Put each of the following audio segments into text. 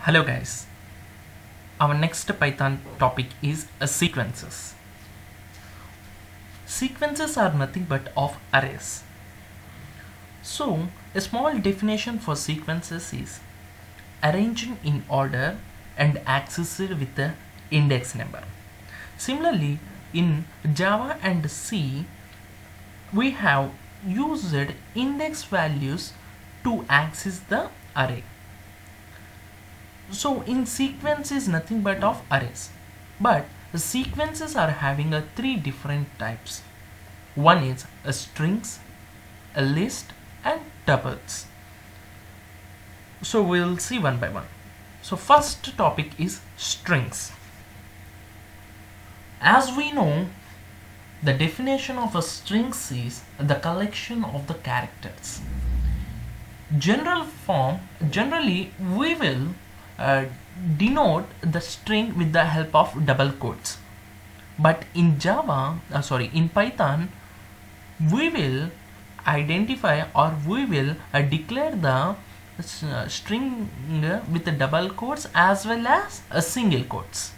Hello guys, our next Python topic is sequences. Sequences are nothing but of arrays. So a small definition for sequences is arranging in order and accessed with the index number. Similarly, in Java and C, we have used index values to access the array. So in sequence is nothing but of arrays, but the sequences are having three different types. One is a strings, a list, and tuples. So we'll see one by one. So first topic is strings. As we know, the definition of a strings is the collection of the characters. Generally we will denote the string with the help of double quotes, but in in Python we will identify or we will declare the string with the double quotes as well as a single quotes.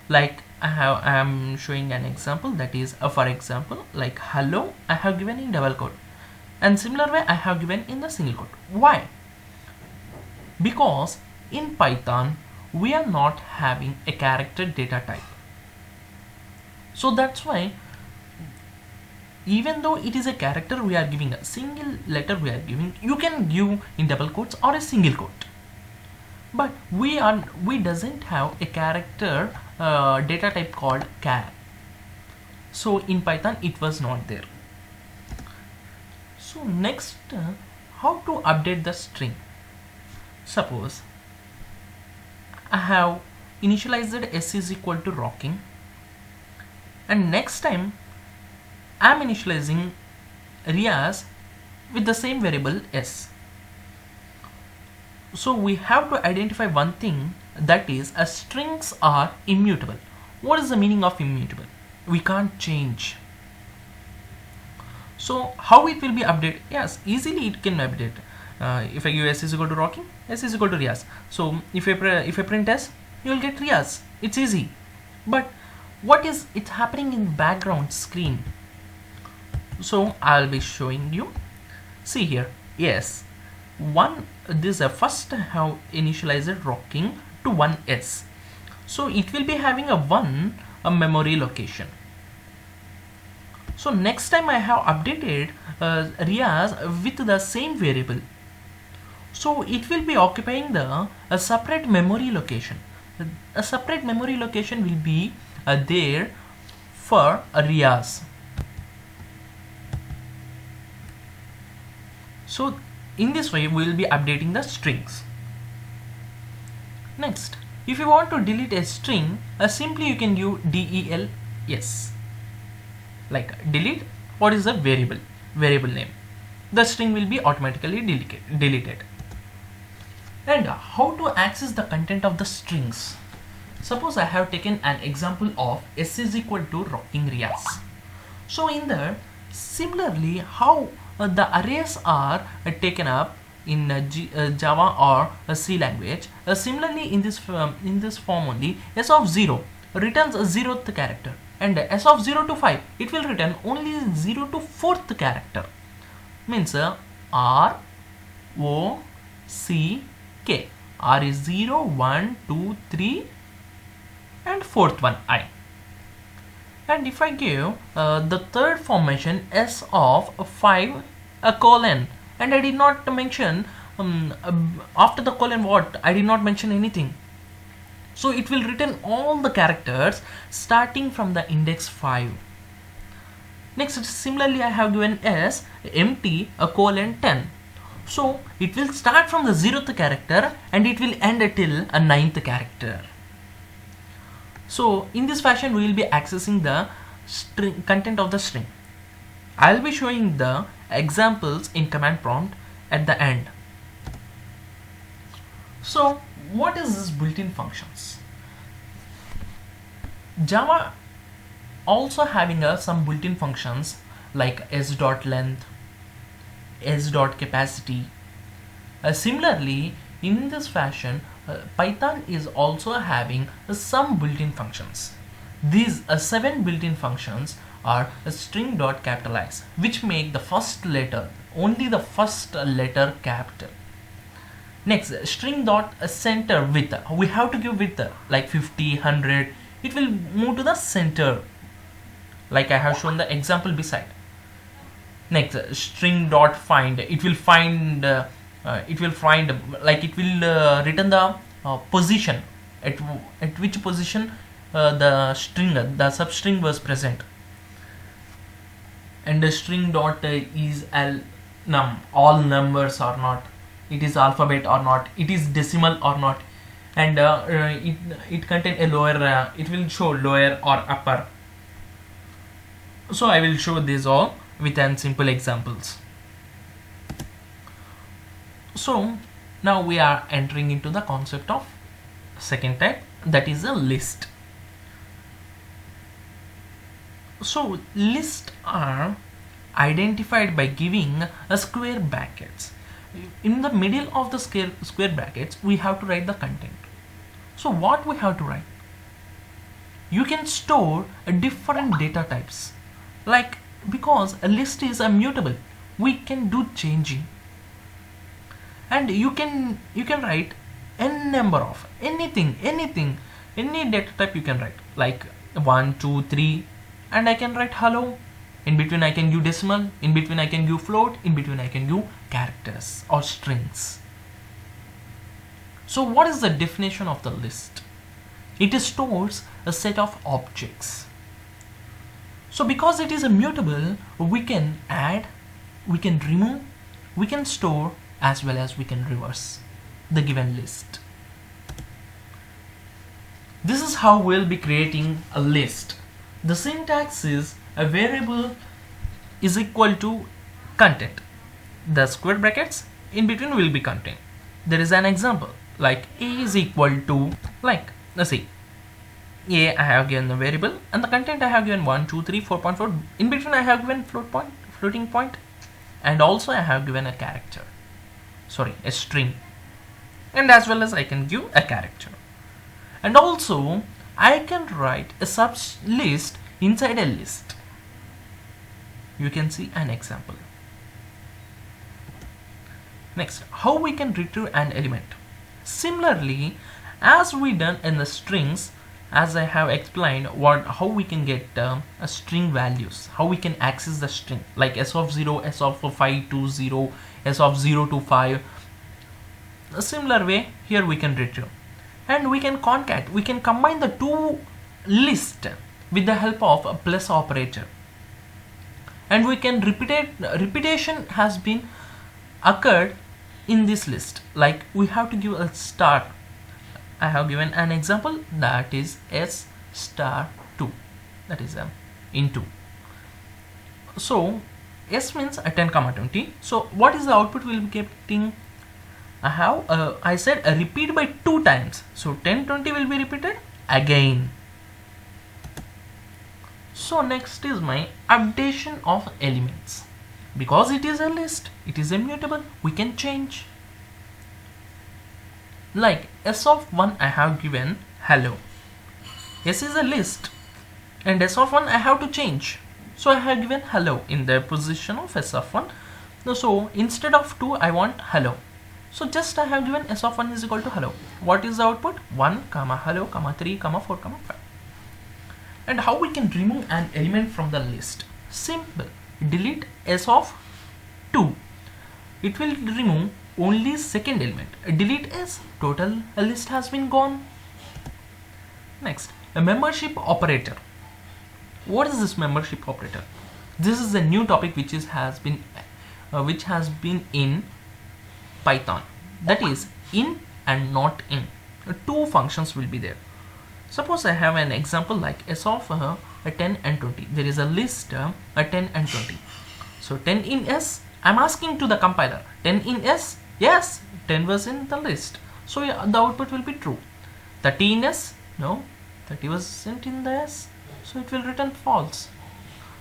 Like I am showing an example, that is for example, like hello I have given in double quote, and similar way I have given in the single quote. Why? Because in Python we are not having a character data type, so that's why even though it is a character, we are giving a single letter, we are giving, you can give in double quotes or a single quote, but we doesn't have a character data type called char. So in Python it was not there. So next, how to update the string. Suppose I have initialized s is equal to rocking, and next time I am initializing Riaz with the same variable s. So we have to identify one thing, that is strings are immutable. What is the meaning of immutable? We can't change. So how it will be updated? Yes, easily it can be updated. If I give s is equal to rocking, s is equal to Riaz. So if I print s, you will get Riaz. It's easy. But what is it happening in background screen? So I'll be showing you. See here, yes, this first have initialized rocking to 1s. So it will be having a memory location. So next time I have updated Riaz with the same variable. So it will be occupying a separate memory location. A separate memory location will be there for Riaz. So in this way we will be updating the strings. Next, if you want to delete a string, simply you can give DELS. Like delete, what is the variable name, the string will be automatically deleted. And how to access the content of the strings. Suppose I have taken an example of s is equal to rocking Riaz. So in there, similarly how the arrays are taken up in Java or C language, similarly in this form only, s of 0 returns a 0th character, and s of 0 to 5 it will return only 0 to 4th character. Means R O C K. R is 0 1 2 3 and 4th one I. And if I give the third formation s of 5 a colon, and I did not mention after the colon what, I did not mention anything. So it will return all the characters starting from the index 5. Next, similarly I have given s empty a colon 10. So it will start from the 0th character and it will end till a 9th character. So in this fashion we will be accessing the string content of the string. I'll be showing the examples in command prompt at the end. So what is this built-in functions? Java also having some built-in functions like s.length, s.capacity. Similarly, In this fashion, Python is also having some built-in functions. These 7 built-in functions are string.capitalize, which make the first letter, only the first letter capital. Next, string.center width. We have to give width like 50, 100. It will move to the center, like I have shown the example beside. Next, string.find. It will find like it will return the position at which position the string, the substring was present. And the string dot is all numbers or not, it is alphabet or not, it is decimal or not, and it contain a lower, it will show lower or upper. So I will show this all with an simple examples. So now we are entering into the concept of second type, that is a list. So lists are identified by giving a square brackets. In the middle of the square brackets, we have to write the content. So what we have to write? You can store different data types, like, because a list is immutable, we can do changing, and you can write n number of anything, any data type you can write, like 1, 2, 3, and I can write hello. In between I can give decimal, in between I can give float, in between I can give characters or strings. So what is the definition of the list? It stores a set of objects. So because it is immutable, we can add, we can remove, we can store, as well as we can reverse the given list. This is how we'll be creating a list. The syntax is a variable is equal to content. The square brackets in between will be content. There is an example like a is equal to, like, let's see, a I have given the variable and the content I have given 1, 2, 3, 4.4. In between I have given floating point, and also I have given a character, sorry, a string, and as well as I can give a character. And also I can write a sub list inside a list. You can see an example. Next, how we can retrieve an element. Similarly, as we done in the strings, as I have explained how we can get a string values, how we can access the string, like s of 0, s of 5 to 0, s of 0 to 5. A similar way here we can retrieve, and we can concat, we can combine the two lists with the help of a plus operator, and we can repetition has been occurred in this list, like we have to give a star. I have given an example, that is s star 2, that is into. So s means 10, 20. So what is the output we'll be getting? I said a repeat by 2 times, so 10, 20 will be repeated again. So next is my updation of elements. Because it is a list, it is immutable, we can change. Like s of 1 I have given hello. S is a list and s of 1 I have to change, so I have given hello in the position of s of 1. So instead of 2 I want hello, so just I have given s of 1 is equal to hello. What is the output? 1, hello, 3, 4, 5. And how we can remove an element from the list? Simple. Delete s of 2. It will remove only second element. Delete s, total list has been gone. Next, a membership operator. What is this membership operator? This is a new topic which has been in Python. That is in and not in. Two functions will be there. Suppose I have an example like s of 10 and 20. There is a list 10 and 20. So 10 in s, I'm asking to the compiler, 10 in s, yes, 10 was in the list, so yeah, the output will be true. 30 in s, no, 30 wasn't in the s, so it will return false.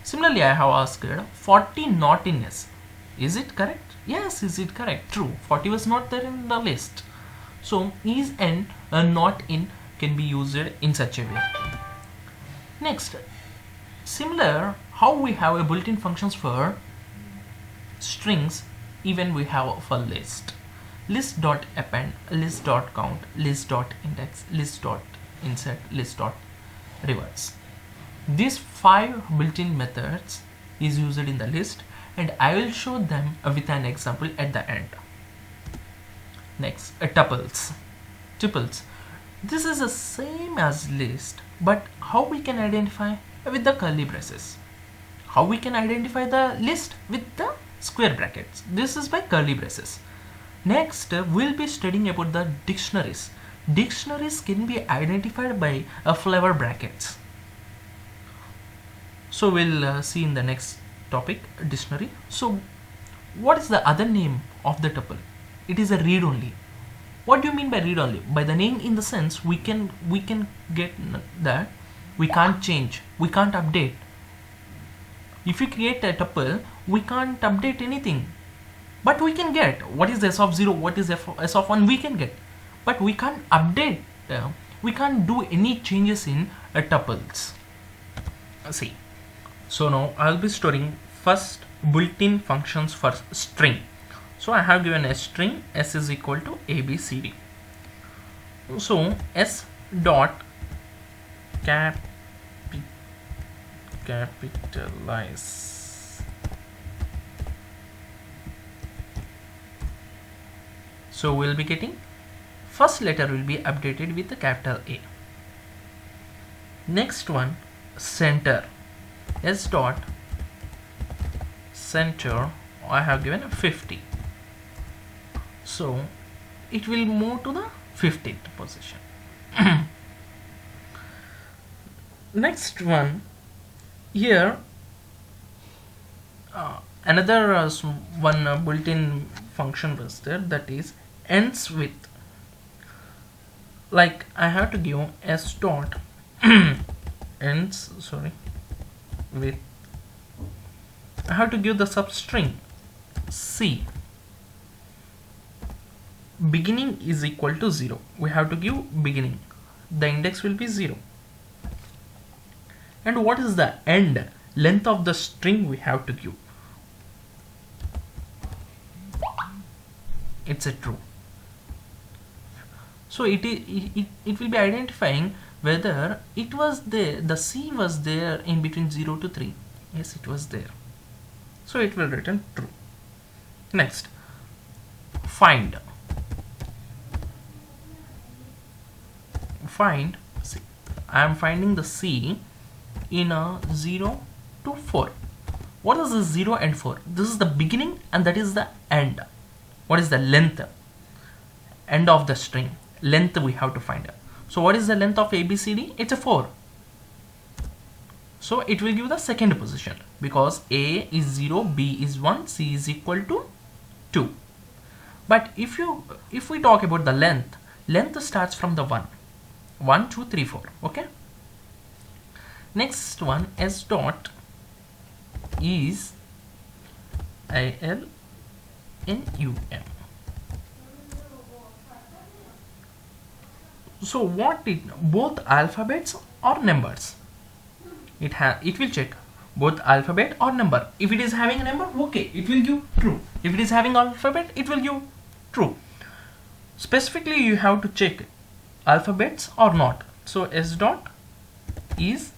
Similarly, I have asked 40 not in s, is it correct? Yes, is it correct? True, 40 was not there in the list, So is and not in can be used in such a way. Next, similar how we have a built-in functions for strings, even we have for list. List.append, list.count, list.index, list.insert, list.reverse. These 5 built-in methods is used in the list, and I will show them with an example at the end. Next, tuples. Tuples. This is the same as list, but how we can identify with the curly braces? How we can identify the list with the square brackets? This is by curly braces. Next, we'll be studying about the dictionaries. Dictionaries can be identified by flavor brackets. So we'll see in the next topic, dictionary. So what is the other name of the tuple? It is a read only. What do you mean by read only? By the name, in the sense we can get that we can't change, we can't update. If you create a tuple, we can't update anything, but we can get what is s of 0, what is s of 1, we can get, but we can't update, we can't do any changes in tuples. See, so now I'll be storing first built-in functions for string. So I have given a string, s is equal to abcd. So s dot capitalize. So we'll be getting first letter will be updated with the capital A. Next one, center, s dot center, I have given a 50. So it will move to the 15th position. Next one, here another one built-in function was there, that is ends with. Like I have to give s dot ends with, I have to give the substring c, beginning is equal to 0. We have to give beginning, the index will be 0. And what is the end, length of the string we have to give? It's a true. So it will be identifying whether it was there, the c was there in between 0 to 3. Yes, it was there. So it will return true. Next, find. Find, see, I am finding the c in a 0 to 4. What is the 0 and 4? This is the beginning and that is the end. What is the length? End of the string. Length we have to find. So what is the length of ABCD? It's a 4. So it will give the second position because A is 0, B is 1, C is equal to 2. But if we talk about the length starts from the 1. 1, 2, 3, 4. Okay. Next one, s dot is ILNUM. So what it, both alphabets or numbers? It will check both alphabet or number. If it is having a number, okay, it will give true. If it is having alphabet, it will give true. Specifically, you have to check alphabets or not. So s dot is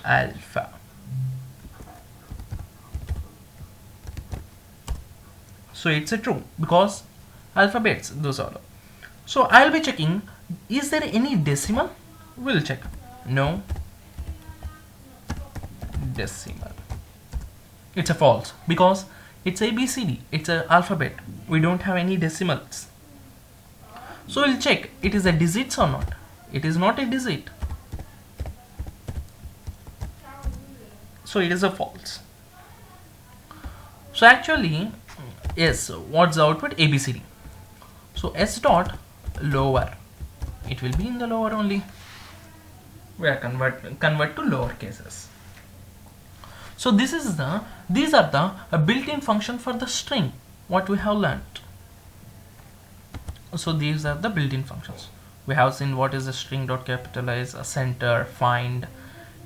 alpha. So it's a true because alphabets, those are. So I'll be checking, is there any decimal? We'll check. No decimal. It's a false because it's ABCD, it's an alphabet. We don't have any decimals. So we'll check it is a digits or not. It is not a digit. So it is a false. So actually, yes, what's the output? ABCD. So s dot lower, it will be in the lower only. We are convert to lower cases. So these are the built-in function for the string what we have learnt. So these are the built-in functions. We have seen what is a string dot capitalize, a center, find,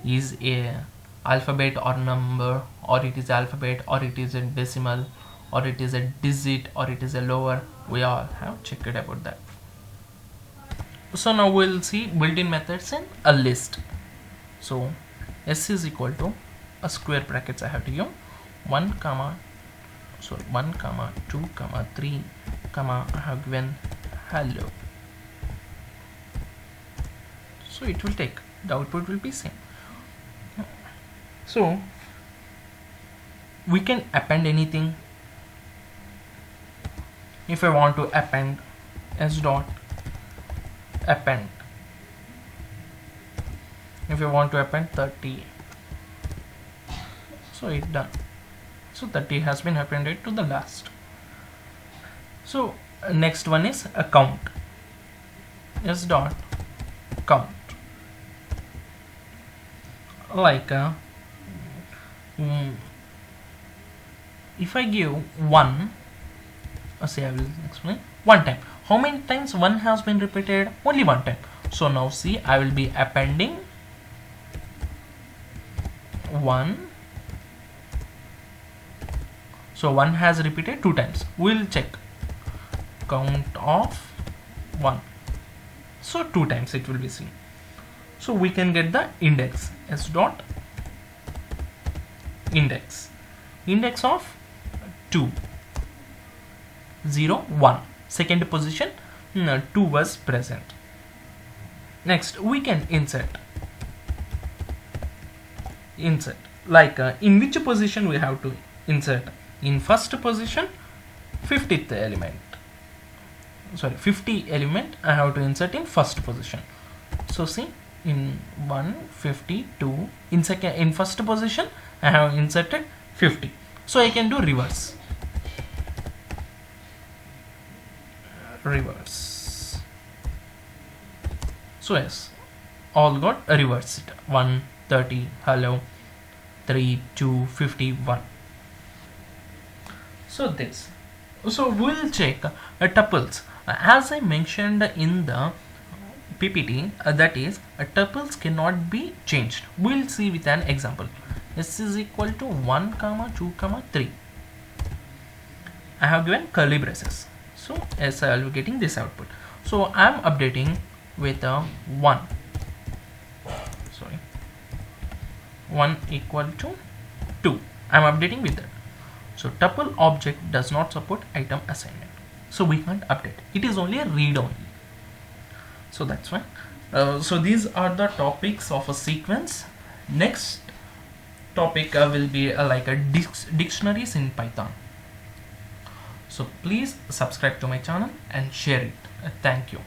is a alphabet or number, or it is alphabet, or it is a decimal, or it is a digit, or it is a lower. We all have checked about that. So now we'll see built-in methods in a list. So s is equal to a square brackets I have to give 1 comma 2 comma 3 comma I have given hello. So it will take, the output will be same. So we can append anything. If I want to append s dot append, if I want to append 30, so it's done. So 30 has been appended to the last. So next one is a count, s dot count, like if I give 1, say I will explain, one time. How many times 1 has been repeated? Only one time. So now see, I will be appending 1. So 1 has repeated 2 times. We'll check count of 1. So 2 times it will be seen. So we can get the index, s dot index of 2, 0, 1. Second position 2 was present. Next we can insert like in which position we have to insert. In first position 50th element, sorry 50 element I have to insert in first position. So see, in 152, in first position I have inserted 50. So I can do reverse. So yes, all got reversed. 130 hello, 3 2 51. So this, so we'll check tuples as I mentioned in the PPT, that is tuples cannot be changed. We'll see with an example. S is equal to 1 comma 2 comma 3. I have given curly braces, so yes, I will be getting this output. So I am updating with a 1, sorry 1 equal to 2. I am updating with that. So tuple object does not support item assignment, so we can't update. It is only a read only. So that's why. So these are the topics of a sequence. Next topic will be like a dictionaries in Python. So please subscribe to my channel and share it. Thank you.